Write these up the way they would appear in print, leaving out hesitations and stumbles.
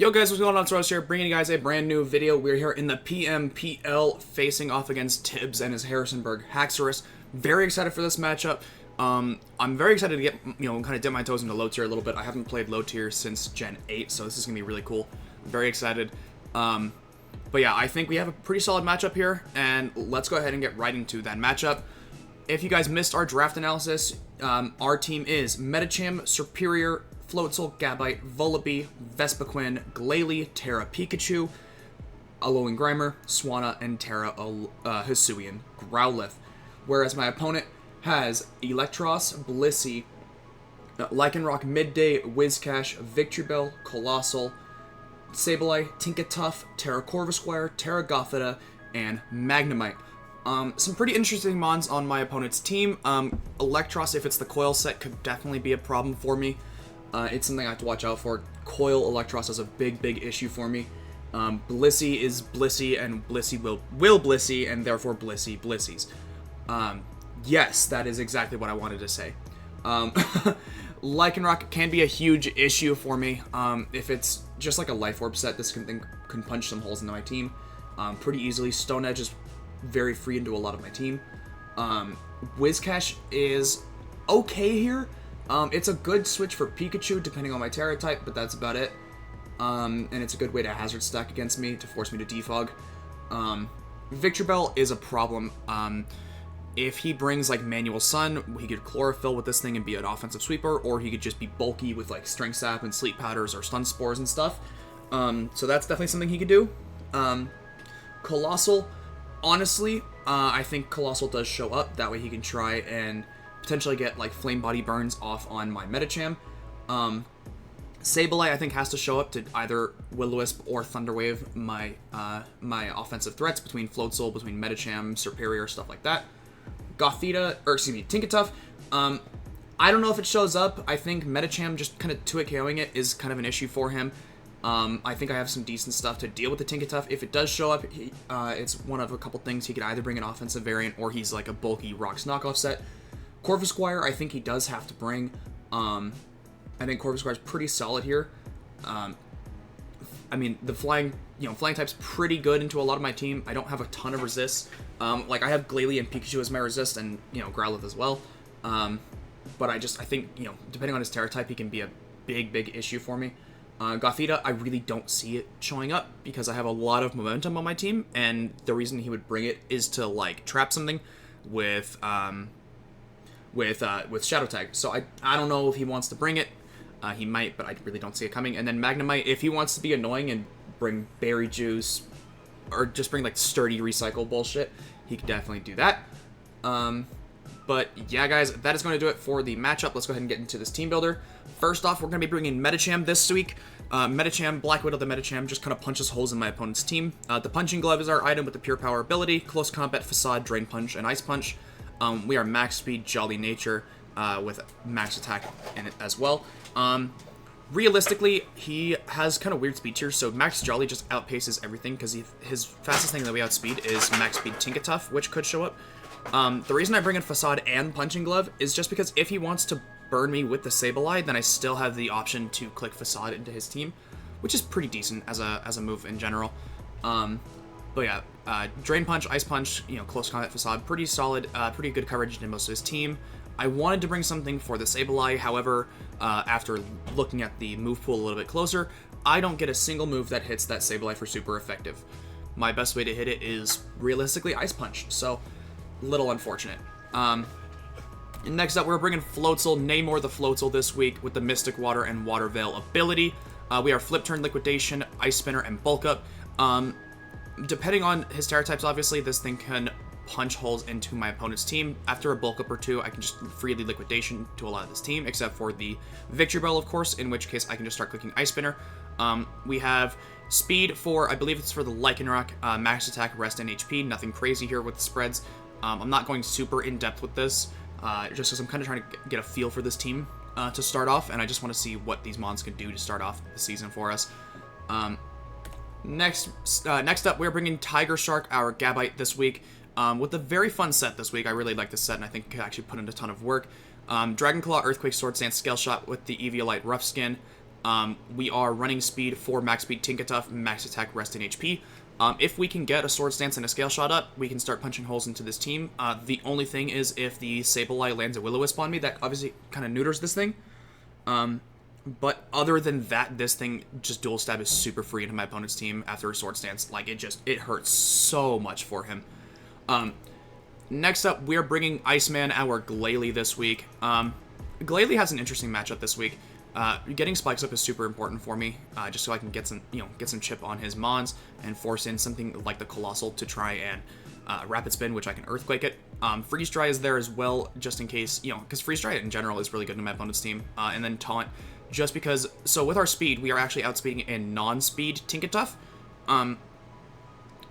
Yo guys, what's going on? It's Ross here, bringing you guys a brand new video. We're here in the Pmpl facing off against Tibbs and his Harrisonburg Haxorus. Very excited for this matchup. I'm very excited to get, kind of dip my toes into low tier a little bit. I haven't played low tier since Gen 8, so this is going to be really cool. I'm very excited. But yeah, I think we have a pretty solid matchup here, and let's go ahead and get right into that matchup. If you guys missed our draft analysis, our team is Medicham, Superior, Floatzel, Gabite, Vullaby, Vespiquen, Glalie, Terra Pikachu, Alolan Grimer, Swanna, and Terra Hisuian Growlithe. Whereas my opponent has Electros, Blissey, Lycanroc, Midday, Whiscash, Victreebel, Colossal, Sableye, Tinkatuff, Terra Corvisquire, Terra Gothita, and Magnemite. Some pretty interesting mons on my opponent's team. Electros, if it's the Coil set, could definitely be a problem for me. It's something I have to watch out for. Coil Electros is a big issue for me. Blissey is Blissey, and Blissey will Blissey, and therefore Blissey Blissies. Yes, that is exactly what I wanted to say. Lycanroc can be a huge issue for me. If it's just like a Life Orb set, this can punch some holes into my team pretty easily. Stone Edge is very free into a lot of my team. Whiscash is okay here. It's a good switch for Pikachu, depending on my Terra type, but that's about it. And it's a good way to hazard stack against me, to force me to defog. Victreebel is a problem. If he brings, like, Manual Sun, he could Chlorophyll with this thing and be an offensive sweeper, or he could just be bulky with, like, Strength Sap and Sleep Powders or Stun Spores and stuff. So that's definitely something he could do. Colossal, honestly, I think Colossal does show up. That way he can try and potentially get like Flame Body Burns off on my Medicham. Sableye I think has to show up to either Will-O-Wisp or Thunderwave my offensive threats between Floatzel, between Medicham, Superior, stuff like that. Tinkatuff. I don't know if it shows up. I think Medicham just kind of 2-hit KOing it is kind of an issue for him. I think I have some decent stuff to deal with the Tinkatuff. If it does show up, it's one of a couple things. He could either bring an offensive variant or he's like a bulky Rocks knockoff set. Corvisquire, I think he does have to bring. I think Corvisquire is pretty solid here. I mean, the flying type's pretty good into a lot of my team. I don't have a ton of resists. Like I have Glalie and Pikachu as my resist, and Growlithe as well. But I think depending on his Terra type, he can be a big issue for me. Gothita, I really don't see it showing up because I have a lot of momentum on my team, and the reason he would bring it is to like trap something with Shadow Tag. So I don't know if he wants to bring it. He might, but I really don't see it coming. And then Magnemite, if he wants to be annoying and bring Berry Juice, or just bring like sturdy recycle bullshit, he could definitely do that. But yeah, guys, that is going to do it for the matchup. Let's go ahead and get into this team builder. First off, we're going to be bringing Medicham this week. Medicham, Black Widow the Medicham, just kind of punches holes in my opponent's team. The Punching Glove is our item with the Pure Power ability. Close Combat, Facade, Drain Punch, and Ice Punch. We are Max Speed, Jolly Nature, with Max Attack in it as well. Realistically, he has kind of weird speed tiers, so Max Jolly just outpaces everything, because his fastest thing that we outspeed is Max Speed Tinkatuff, which could show up. The reason I bring in Facade and Punching Glove is just because if he wants to burn me with the Sableye, then I still have the option to click Facade into his team, which is pretty decent as a move in general. But yeah, Drain Punch, Ice Punch, Close Combat, Facade, pretty solid, pretty good coverage in most of his team. I wanted to bring something for the Sableye, however, after looking at the move pool a little bit closer, I don't get a single move that hits that Sableye for super effective. My best way to hit it is realistically Ice Punch, so little unfortunate. And next up, we're bringing Floatzel, Namor the Floatzel this week with the Mystic Water and Water Veil ability. We are Flip Turn, Liquidation, Ice Spinner, and Bulk Up. Depending on his Terra types, obviously, this thing can punch holes into my opponent's team. After a Bulk Up or two, I can just freely Liquidation to a lot of this team, except for the Victreebel, of course, in which case I can just start clicking Ice Spinner. We have Speed for, I believe it's for the Lycanroc, Max Attack, Rest, and HP. Nothing crazy here with the spreads. I'm not going super in-depth with this, just because I'm kind of trying to get a feel for this team to start off, and I just want to see what these mons can do to start off the season for us. Next up, we're bringing Tiger Shark, our Gabite, this week, with a very fun set this week. I really like this set, and I think it could actually put in a ton of work. Dragon Claw, Earthquake, Sword Stance, Scale Shot with the Eviolite Rough Skin. We are running speed for max speed Tinkertuff, max attack, rest, and HP. If we can get a Sword Stance and a Scale Shot up, we can start punching holes into this team. The only thing is if the Sableye lands a Will-O-Wisp on me, that obviously kind of neuters this thing. But other than that, this thing just dual stab is super free into my opponent's team after a Sword Stance. Like, it hurts so much for him. Next up, we're bringing Iceman, our Glalie, this week. Glalie has an interesting matchup this week. Getting spikes up is super important for me, just so I can get some chip on his mons and force in something like the Colossal to try and Rapid Spin, which I can Earthquake it. Freeze Dry is there as well, just in case, because Freeze Dry in general is really good in my opponent's team. And then Taunt, just because, so with our speed, we are actually outspeeding a non-speed Tinkertuff.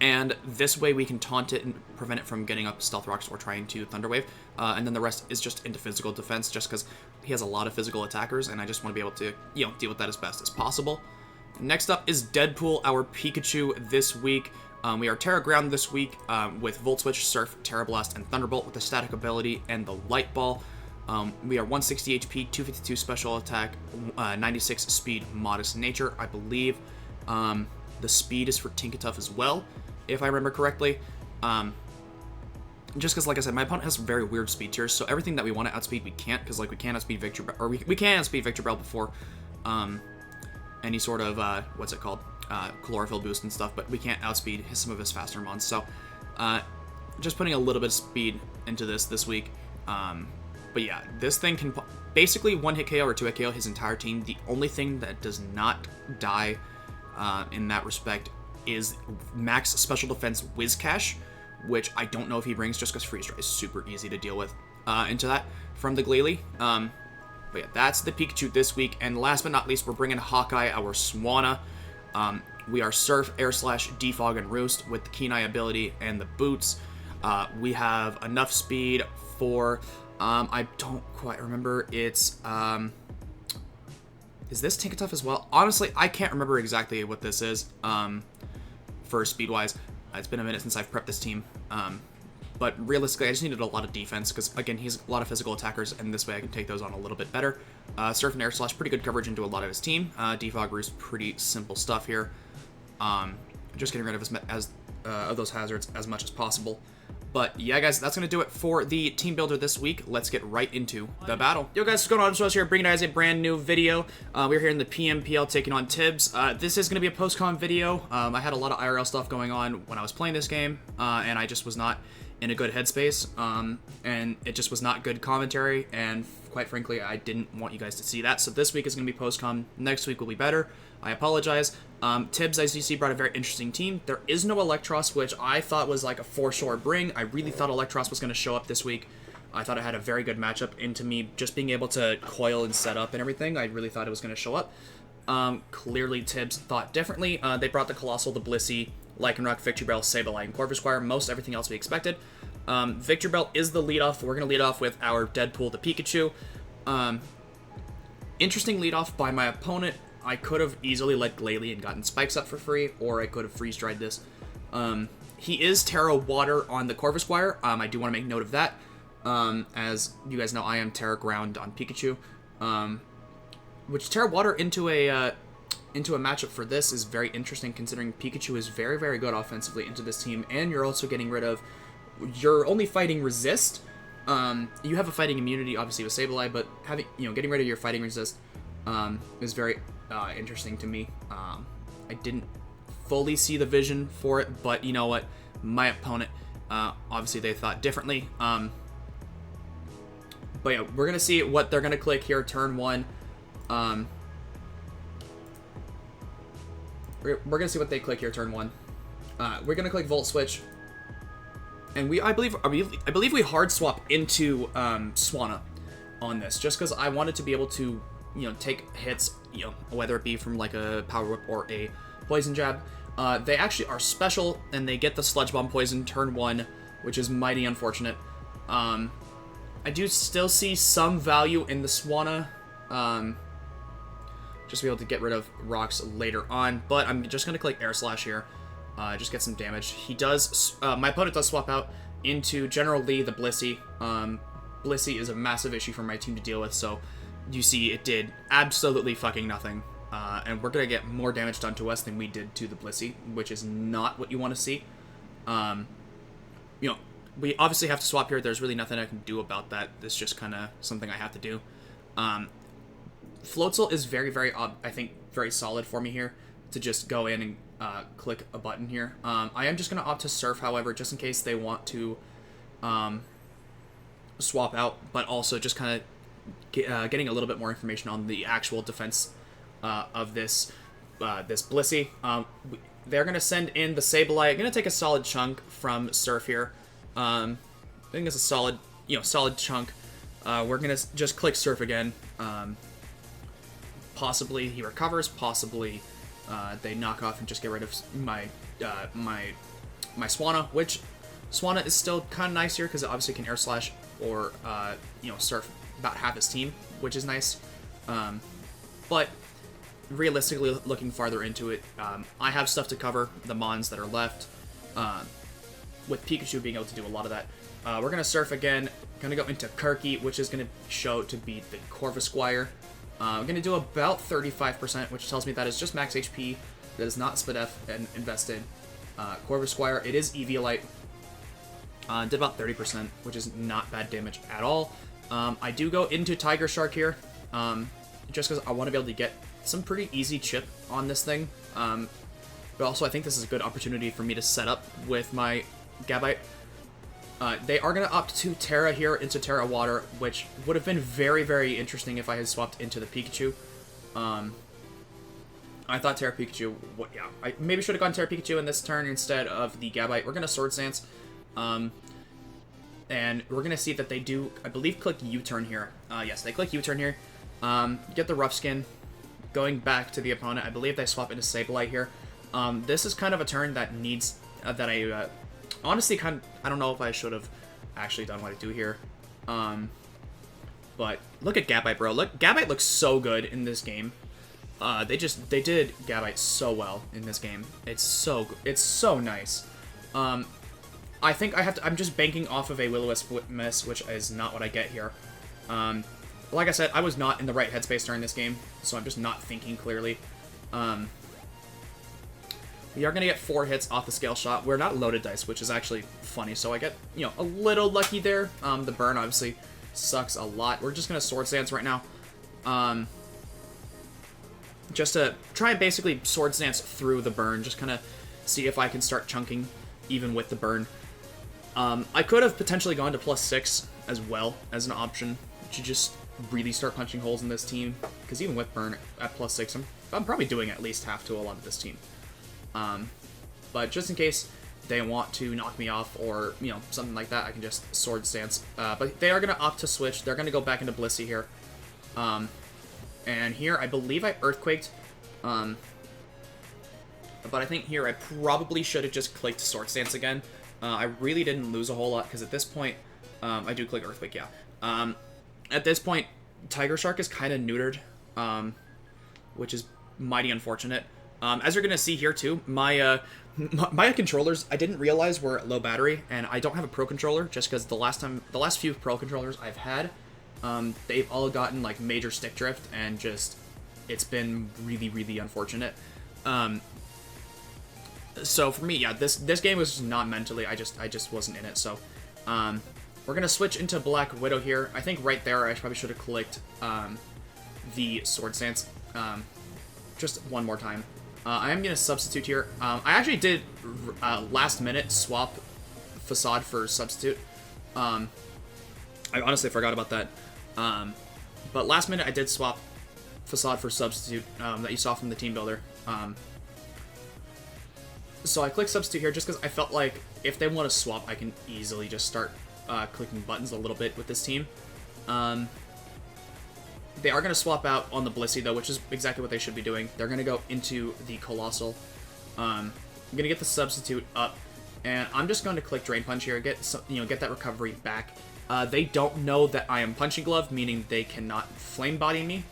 And this way we can taunt it and prevent it from getting up Stealth Rocks or trying to Thunder Wave. And then the rest is just into physical defense, just because he has a lot of physical attackers, and I just want to be able to, deal with that as best as possible. Next up is Deadpool, our Pikachu this week. We are Terra Ground this week with Volt Switch, Surf, Terra Blast, and Thunderbolt with the static ability and the Light Ball. We are 160 HP, 252 special attack, 96 speed, modest nature, I believe. The speed is for Tinkertuff as well, if I remember correctly. Just because, like I said, my opponent has very weird speed tiers, so everything that we want to outspeed, we can't, because, like, we can't outspeed Victor, or we can outspeed Victreebel before any sort of, what's it called, chlorophyll boost and stuff, but we can't outspeed some of his faster mons, so just putting a little bit of speed into this week. But yeah, this thing can basically one-hit KO or two-hit KO his entire team. The only thing that does not die in that respect is max special defense Whiscash, which I don't know if he brings, just because Freeze Dry is super easy to deal with into that from the Glalie. But yeah, that's the Pikachu this week. And last but not least, we're bringing Hawkeye, our Swanna. We are Surf, Air Slash, Defog, and Roost with the Keen Eye ability and the boots. We have enough speed for, I don't quite remember, it's, is this Tinkertuff as well? Honestly, I can't remember exactly what this is for speed-wise. It's been a minute since I've prepped this team. But realistically, I just needed a lot of defense because, again, he's a lot of physical attackers, and this way I can take those on a little bit better. Surf and Air Slash, pretty good coverage into a lot of his team. Defog Roost, pretty simple stuff here. Just getting rid of those hazards as much as possible. But yeah, guys, that's going to do it for the team builder this week. Let's get right into the battle. Yo, guys, what's going on? So here, bringing you guys a brand new video. We're here in the Pmpl taking on Tibbs. This is going to be a post-con video. I had a lot of IRL stuff going on when I was playing this game, and I just was not in a good headspace, and it just was not good commentary, and quite frankly, I didn't want you guys to see that. So this week is going to be post-con. Next week will be better. I apologize. Tibbs, as you see, brought a very interesting team. There is no Electros, which I thought was like a for sure bring. I really thought Electros was going to show up this week. I thought it had a very good matchup into me just being able to coil and set up and everything. I really thought it was going to show up. Clearly, Tibbs thought differently. They brought the Colossal, the Blissey, Lycanroc, Victreebel, Sableye, and Corvisquire. Most everything else we expected. Victreebel is the leadoff. We're going to lead off with our Deadpool, the Pikachu. Interesting leadoff by my opponent. I could have easily let Glalie and gotten spikes up for free, or I could have freeze-dried this. He is Terra Water on the Corvisquire. I do want to make note of that. As you guys know, I am Terra Ground on Pikachu. Which Terra Water into a matchup for this is very interesting, considering Pikachu is very, very good offensively into this team, and you're also getting rid of... You're only fighting Resist. You have a fighting immunity, obviously, with Sableye, but getting rid of your fighting Resist is very... interesting to me. I didn't fully see the vision for it, but you know what? My opponent, obviously they thought differently. But yeah, we're gonna see what they're gonna click here, turn one. We're gonna see what they click here, turn one. We're gonna click Volt Switch, and I believe we hard swap into Swanna on this, just because I wanted to be able to take hits, whether it be from like a Power Whip or a Poison Jab. They actually are special, and they get the Sludge Bomb Poison turn one, which is mighty unfortunate. I do still see some value in the Swanna, just to be able to get rid of rocks later on, but I'm just going to click Air Slash here, just get some damage. He does, my opponent does swap out into General Lee, the Blissey. Blissey is a massive issue for my team to deal with, so you see it did absolutely fucking nothing and we're going to get more damage done to us than we did to the Blissey, which is not what you want to see. You know, we obviously have to swap here. There's really nothing I can do about that. It's just kind of something I have to do. Floatzel is very, very, I think, very solid for me here to just go in and click a button here. I am just going to opt to Surf, however, just in case they want to swap out, but also just kind of getting a little bit more information on the actual defense of this Blissey. They're going to send in the Sableye. I'm going to take a solid chunk from Surf here. I think it's a solid, solid chunk. We're going to just click Surf again. Possibly he recovers. Possibly they knock off and just get rid of my Swanna, which Swanna is still kind of nice here because it obviously can Air Slash or Surf about half his team, which is nice. But realistically, looking farther into it, I have stuff to cover the Mons that are left. With Pikachu being able to do a lot of that. We're going to Surf again. Going to go into Kirky, which is going to show to be the Corvisquire. I'm going to do about 35%, which tells me that is just max HP. That is not Spadef and invested. Corvisquire, it is Eviolite. Did about 30%, which is not bad damage at all. I do go into Tiger Shark here, just because I want to be able to get some pretty easy chip on this thing. But also, I think this is a good opportunity for me to set up with my Gabite. They are going to opt to Terra here into Terra Water, which would have been very, very interesting if I had swapped into the Pikachu. I thought Terra Pikachu, I maybe should have gone Terra Pikachu in this turn instead of the Gabite. We're going to Swords Dance, and we're going to see that they do, I believe, click U-turn here. Yes, they click U-turn here. Get the Rough Skin, going back to the opponent. I believe they swap into Sableye here. This is kind of a turn that needs, that I, honestly, I don't know if I should have actually done what I do here. But look at Gabite, bro. Gabite looks so good in this game. They did Gabite so well in this game. It's so nice. I think I'm just banking off of a Will-O-Wisp miss, which is not what I get here. Like I said, I was not in the right headspace during this game, so I'm just not thinking clearly. We are going to get 4 hits off the Scale Shot. We're not loaded dice, which is actually funny, so I get, a little lucky there. The burn obviously sucks a lot. We're just going to Swords Dance right now. Just to try and basically Swords Dance through the burn, just kind of see if I can start chunking even with the burn. I could have potentially gone to +6 as well as an option to just really start punching holes in this team, because even with burn at +6, I'm probably doing at least half to a lot of this team. But just in case they want to knock me off or, something like that, I can just Swords Dance. But they are going to opt to switch. They're going to go back into Blissey here. And here, I believe I Earthquaked. But I think here I probably should have just clicked Swords Dance again. I really didn't lose a whole lot, because at this point, I do click Earthquake, yeah. At this point, Tiger Shark is kind of neutered, which is mighty unfortunate. As you're going to see here, too, my controllers, I didn't realize were low battery, and I don't have a Pro Controller, just because the last few Pro Controllers I've had, they've all gotten, major stick drift, and just, it's been really, really unfortunate. So for me, yeah, this game was just not mentally, I just wasn't in it, so, we're going to switch into Black Widow here. I think right there, I probably should have clicked, the Swords Dance, just one more time. I am going to substitute here. I actually did last minute swap Facade for substitute. I honestly forgot about that. But last minute I did swap Facade for substitute that you saw from the team builder. So I clicked substitute here just because I felt like if they want to swap, I can easily just start clicking buttons a little bit with this team. They are going to swap out on the Blissey, though, which is exactly what they should be doing. They're going to go into the Colossal. I'm going to get the substitute up, and I'm just going to click Drain Punch here, get that recovery back. They don't know that I am Punching Glove, meaning they cannot Flame Body me.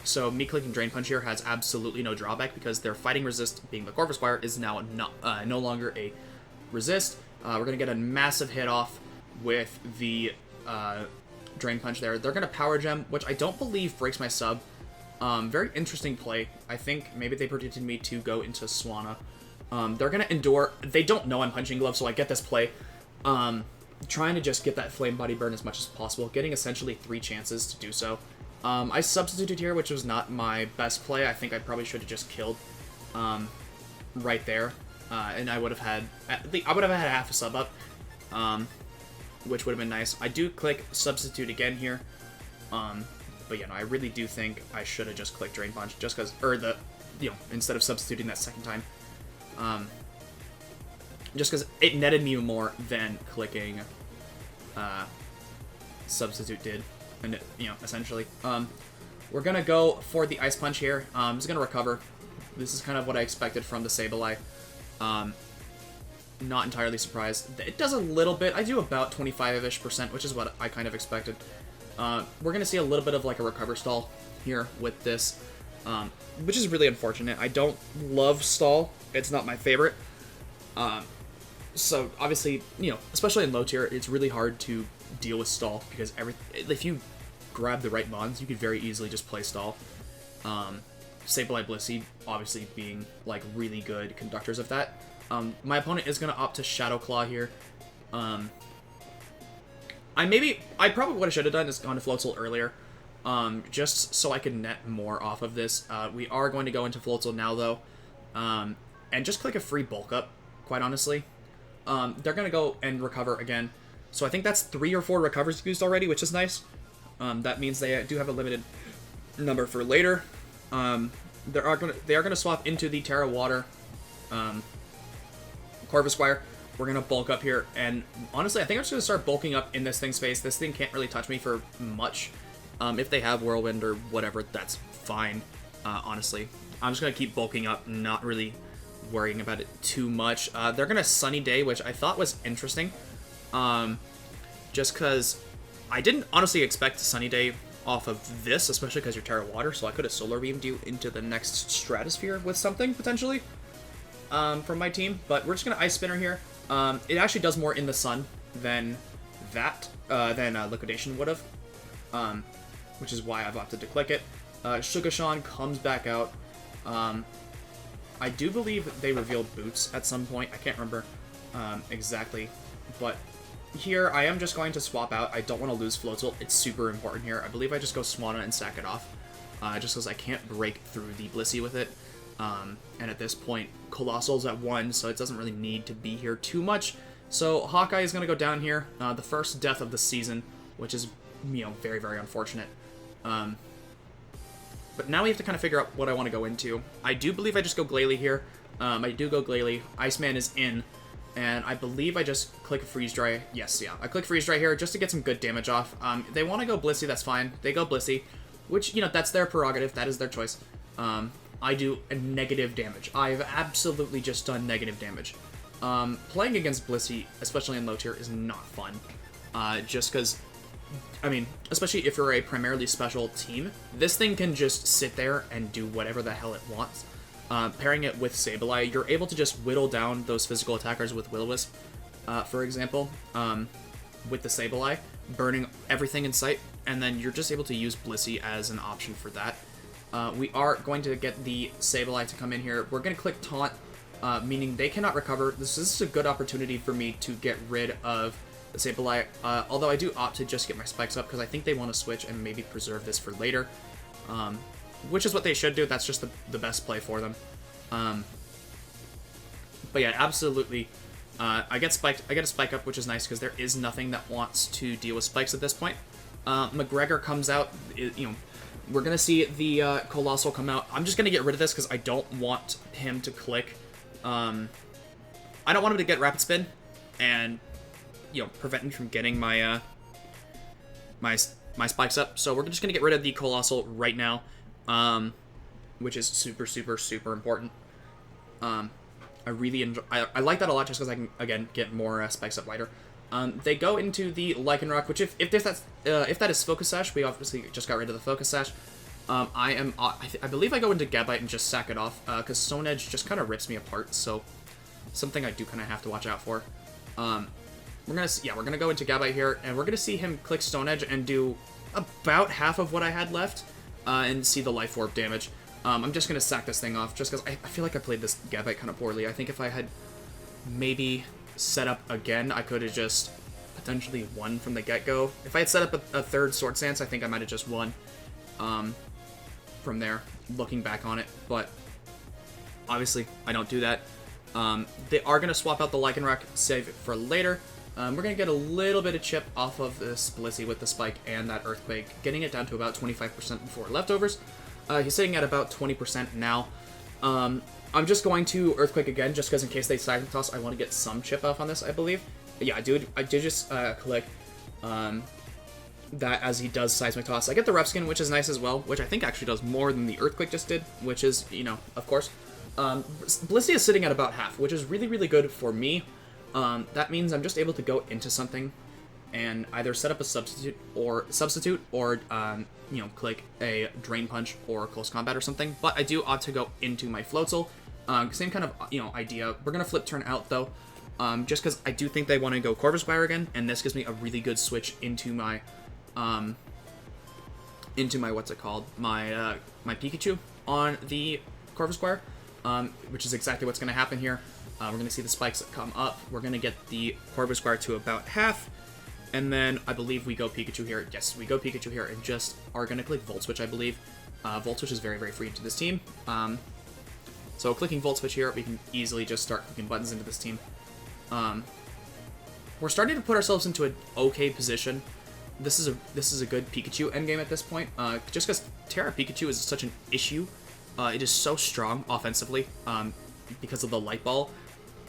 So me clicking Drain Punch here has absolutely no drawback, because their Fighting Resist, being the Corvisquire, is now no longer a resist. We're going to get a massive hit off with the Drain Punch there. They're going to Power Gem, which I don't believe breaks my sub. Very interesting play. I think maybe they predicted me to go into Swanna. They're going to endure. They don't know I'm Punching Glove, so I get this play. Trying to just get that Flame Body burn as much as possible, getting essentially 3 chances to do so. I substituted here, which was not my best play. I think I probably should have just killed right there, and I would have had half a sub up, which would have been nice. I do click substitute again here, but I really do think I should have just clicked Drain Punch, just because, instead of substituting that second time. Just because it netted me more than clicking substitute did, and essentially. We're gonna go for the Ice Punch here. I'm just gonna recover. This is kind of what I expected from the Sableye. Not entirely surprised. It does a little bit. I do about 25-ish%, which is what I kind of expected. We're gonna see a little bit of like a recover stall here with this, which is really unfortunate. I don't love stall. It's not my favorite. So obviously, especially in low tier, it's really hard to deal with stall because if you grab the right mons, you could very easily just play stall. Sableye, Blissey, obviously being like really good conductors of that. My opponent is gonna opt to Shadow Claw here. I probably what I should have done is gone to Floatzel earlier, just so I could net more off of this. We are going to go into Floatzel now though, and just click a free bulk up. Quite honestly. They're going to go and recover again. So I think that's 3 or 4 recovers used already, which is nice. That means they do have a limited number for later. They are going to swap into the Terra Water Corvisquire. We're going to bulk up here. And honestly, I think I'm just going to start bulking up in this thing's face. This thing can't really touch me for much. If they have Whirlwind or whatever, that's fine. Honestly, I'm just going to keep bulking up, not really worrying about it too much. They're gonna Sunny Day, which I thought was interesting, just because I didn't honestly expect Sunny Day off of this, especially because you're Terra Water, so I could have Solar Beamed you into the next Stratosphere with something, potentially, from my team, but we're just gonna Ice Spinner here. It actually does more in the sun than Liquidation would have, which is why I've opted to click it. Shugashan comes back out. I do believe they revealed Boots at some point. I can't remember exactly. But here, I am just going to swap out. I don't want to lose Floatzel. It's super important here. I believe I just go Swanna and sack it off. Just because I can't break through the Blissey with it. And at this point, Colossal's at 1, so it doesn't really need to be here too much. So Hawkeye is going to go down here. The first death of the season, which is, very, very unfortunate. But now we have to kind of figure out what I want to go into. I do believe I just go Glalie here. I do go Glalie. Iceman is in. And I believe I just click Freeze Dry. Yes, yeah. I click Freeze Dry here just to get some good damage off. They want to go Blissey, that's fine. They go Blissey, which, that's their prerogative. That is their choice. I do a negative damage. I've absolutely just done negative damage. Playing against Blissey, especially in low tier, is not fun. Just because... especially if you're a primarily special team, this thing can just sit there and do whatever the hell it wants. Pairing it with Sableye, you're able to just whittle down those physical attackers with Will-O-Wisp, for example, with the Sableye, burning everything in sight, and then you're just able to use Blissey as an option for that. We are going to get the Sableye to come in here. We're going to click Taunt, meaning they cannot recover. This is a good opportunity for me to get rid of the Sableye, although I do opt to just get my spikes up because I think they want to switch and maybe preserve this for later, which is what they should do. That's just the best play for them. But yeah, absolutely. I get a spike up, which is nice because there is nothing that wants to deal with spikes at this point. McGregor comes out. We're gonna see the Colossal come out. I'm just gonna get rid of this because I don't want him to click. I don't want him to get Rapid Spin and prevent me from getting my my spikes up. So we're just gonna get rid of the Colossal right now, which is super, super, super important. I really enjoy. I like that a lot just because I can again get more spikes up later. They go into the Lycanroc, which if that is Focus Sash, we obviously just got rid of the Focus Sash. I believe I go into Gabite and just sack it off because Stone Edge just kind of rips me apart. So something I do kind of have to watch out for. We're gonna go into Gabite here, and we're gonna see him click Stone Edge and do about half of what I had left. and see the Life Orb damage. I'm just going to sack this thing off, just because I feel like I played this Gabite kind of poorly. I think if I had maybe set up again, I could have just potentially won from the get-go. If I had set up a third Sword Stance, I think I might have just won from there, looking back on it. But obviously, I don't do that. They are going to swap out the Lycanroc, save it for later. We're going to get a little bit of chip off of this Blissey with the Spike and that Earthquake, getting it down to about 25% before leftovers. He's sitting at about 20% now. I'm just going to Earthquake again, just because in case they Seismic Toss, I want to get some chip off on this, I believe. But yeah, I did just click that as he does Seismic Toss. I get the Rep Skin, which is nice as well, which I think actually does more than the Earthquake just did, which is, you know, of course. Blissey is sitting at about half, which is really, really good for me. That means I'm just able to go into something and either set up a substitute or you know, click a Drain Punch or Close Combat or something. But I do opt to go into my Floatzel. Same kind of, you know, idea. We're going to flip turn out, though, just because I do think they want to go Corvisquire again, and this gives me a really good switch into my, what's it called? My Pikachu on the Corvisquire, which is exactly what's going to happen here. We're going to see the spikes that come up. We're going to get the Corvisquire to about half, and then I believe we go Pikachu here. Yes, we go Pikachu here, and just are going to click Volt Switch, I believe. Volt Switch is very, very free to this team. So clicking Volt Switch here, we can easily just start clicking buttons into this team. We're starting to put ourselves into an okay position. This is a good Pikachu endgame at this point, just because Terra Pikachu is such an issue. It is so strong offensively because of the Light Ball.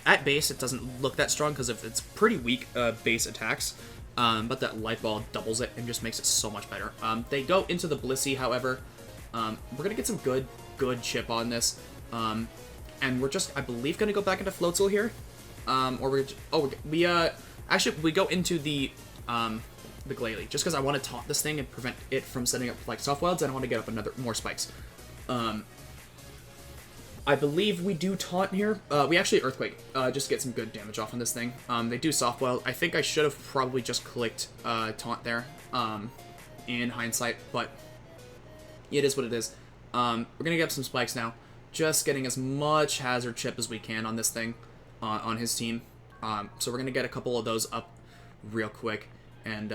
At base, it doesn't look that strong because of its pretty weak base attacks, but that Light Ball doubles it and just makes it so much better. They go into the Blissey, however. We're going to get some good chip on this. And we're just, I believe, going to go back into Floatzel here. Actually, we go into the Glalie, just because I want to taunt this thing and prevent it from setting up, like, Soft Wilds, and I want to get up more spikes. I believe we do taunt here. We actually Earthquake, just to get some good damage off on this thing. They do Soft Wild. I think I should have probably just clicked taunt there, in hindsight, but it is what it is. We're gonna get some spikes now. Just getting as much hazard chip as we can on this thing, on his team. So we're gonna get a couple of those up real quick, and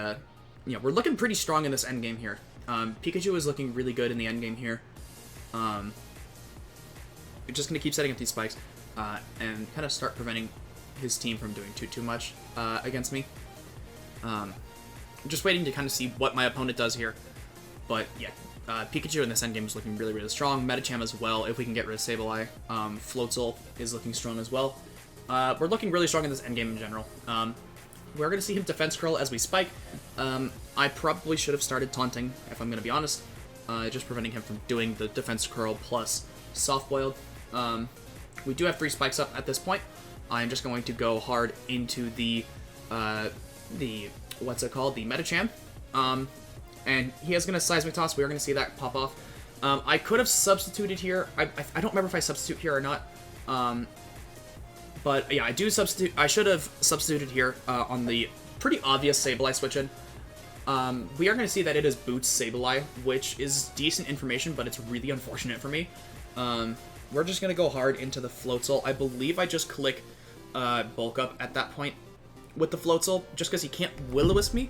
yeah, we're looking pretty strong in this endgame here. Pikachu is looking really good in the endgame here. We're just going to keep setting up these spikes and kind of start preventing his team from doing too much against me. I'm just waiting to kind of see what my opponent does here. But yeah, Pikachu in this endgame is looking really, really strong. Medicham as well, if we can get rid of Sableye. Floatzel is looking strong as well. We're looking really strong in this endgame in general. We're going to see him Defense Curl as we spike. I probably should have started taunting, if I'm going to be honest. Just preventing him from doing the Defense Curl plus Soft Boiled. We do have 3 spikes up at this point. I'm just going to go hard into the what's it called? The Medicham. And he is going to Seismic Toss. We are going to see that pop off. I could have substituted here. I don't remember if I substitute here or not. But yeah, I do substitute. I should have substituted here on the pretty obvious Sableye switch in. We are going to see that it is Boots Sableye, which is decent information, but it's really unfortunate for me. We're just going to go hard into the Floatzel. I believe I just click Bulk Up at that point with the Floatzel, just because he can't Will-O-Wisp me.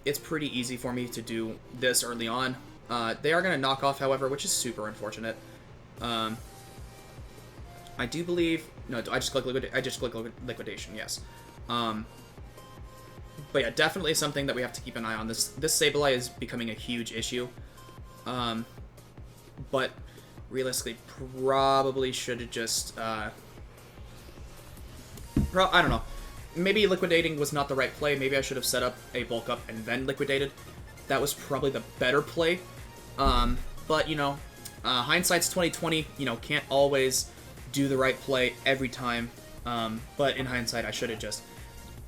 It's pretty easy for me to do this early on. They are going to knock off, however, which is super unfortunate. I do believe... No, I just click Liquidation, yes. But yeah, definitely something that we have to keep an eye on. This Sableye is becoming a huge issue. But realistically, probably should have just... I don't know. Maybe liquidating was not the right play. Maybe I should have set up a bulk up and then liquidated. That was probably the better play. But, you know, hindsight's 20/20. You know, can't always do the right play every time. But in hindsight, I should have just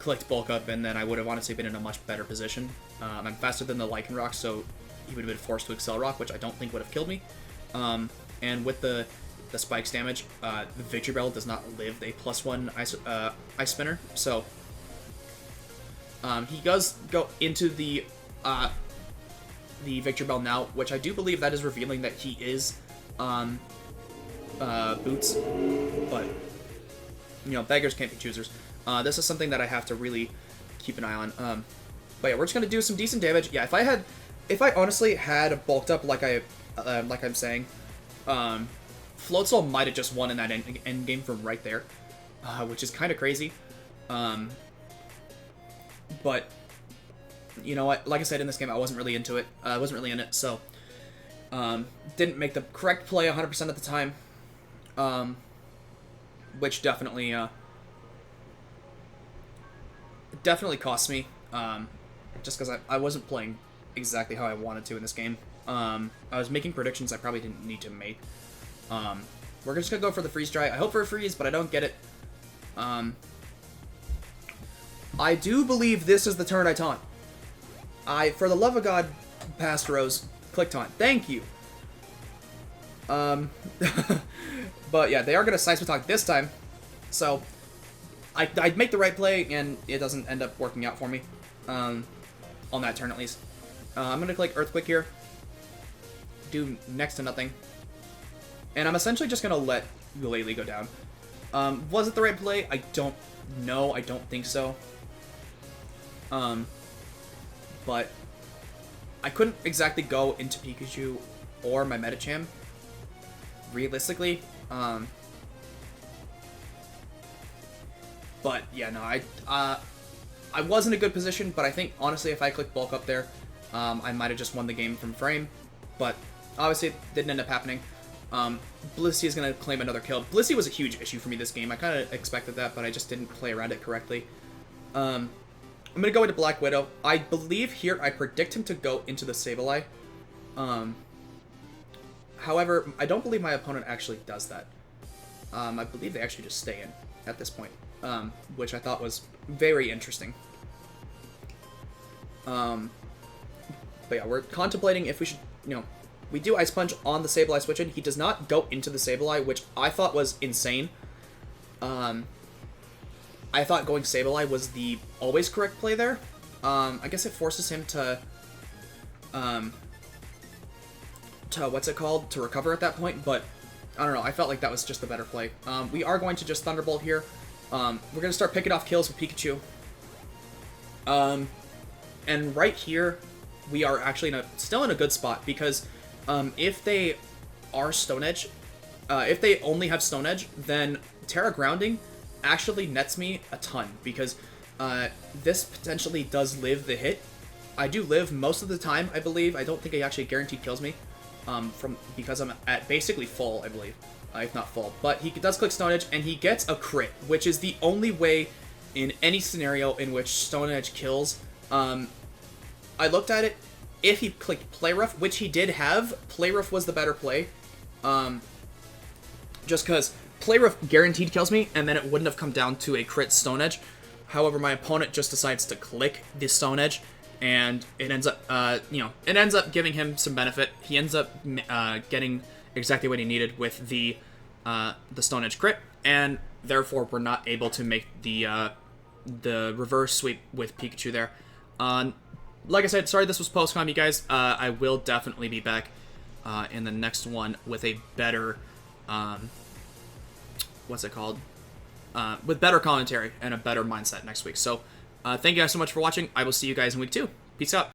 clicked bulk up, and then I would have honestly been in a much better position. I'm faster than the Lycanroc, so he would have been forced to Excel Rock, which I don't think would have killed me. And with the spikes damage, the Victory Bell does not live a +1 Ice Spinner, so he does go into the the Victory Bell now, which I do believe that is revealing that he is Boots, but, you know, beggars can't be choosers. This is something that I have to really keep an eye on. But yeah, we're just gonna do some decent damage. Yeah, if I honestly had bulked up like I'm saying, Float Soul might have just won in that end game from right there, which is kind of crazy. But you know what? Like I said, in this game, I wasn't really into it. I wasn't really in it, so didn't make the correct play 100% of the time, which definitely cost me. Just because I wasn't playing exactly how I wanted to in this game. I was making predictions I probably didn't need to make. We're just gonna go for the freeze dry. I hope for a freeze, but I don't get it. I do believe this is the turn I taunt. For the love of God, past Rose, click taunt. Thank you. But yeah, they are gonna Side Switch Talk this time, so I'd make the right play, and it doesn't end up working out for me. On that turn at least. I'm gonna click Earthquake here. Do next to nothing. And I'm essentially just gonna let Ukulele go down. Was it the right play? I don't know. I don't think so. But I couldn't exactly go into Pikachu or my Medicham, realistically. But yeah, no, I was in a good position, but I think, honestly, if I clicked Bulk up there, I might have just won the game from frame. But obviously, it didn't end up happening. Blissey is going to claim another kill. Blissey was a huge issue for me this game. I kind of expected that, but I just didn't play around it correctly. I'm going to go into Black Widow. I believe here I predict him to go into the Sableye. However, I don't believe my opponent actually does that. I believe they actually just stay in at this point, which I thought was very interesting. But yeah, we're contemplating if we should, you know, we do Ice Punch on the Sableye switch in. He does not go into the Sableye, which I thought was insane. I thought going Sableye was the always correct play there. I guess it forces him to what's it called? To recover at that point, but I don't know. I felt like that was just the better play. We are going to just Thunderbolt here. We're going to start picking off kills with Pikachu. And right here, we are actually still in a good spot, because if they are Stone Edge, if they only have Stone Edge, then Terra Grounding actually nets me a ton, because this potentially does live the hit. I do live most of the time, I believe. I don't think it actually guaranteed kills me, because I'm at basically full, I believe, if not full. But he does click Stone Edge, and he gets a crit, which is the only way in any scenario in which Stone Edge kills. I looked at it. If he clicked Play Rough, which he did have, Play Rough was the better play. Just because Play Rough guaranteed kills me, and then it wouldn't have come down to a crit Stone Edge. However, my opponent just decides to click the Stone Edge, and it ends up, it ends up giving him some benefit. He ends up getting exactly what he needed with the Stone Edge crit, and therefore we're not able to make the reverse sweep with Pikachu there. Like I said, sorry this was post-com, you guys. I will definitely be back in the next one with a better, what's it called? With better commentary and a better mindset next week. So, thank you guys so much for watching. I will see you guys in week 2. Peace out.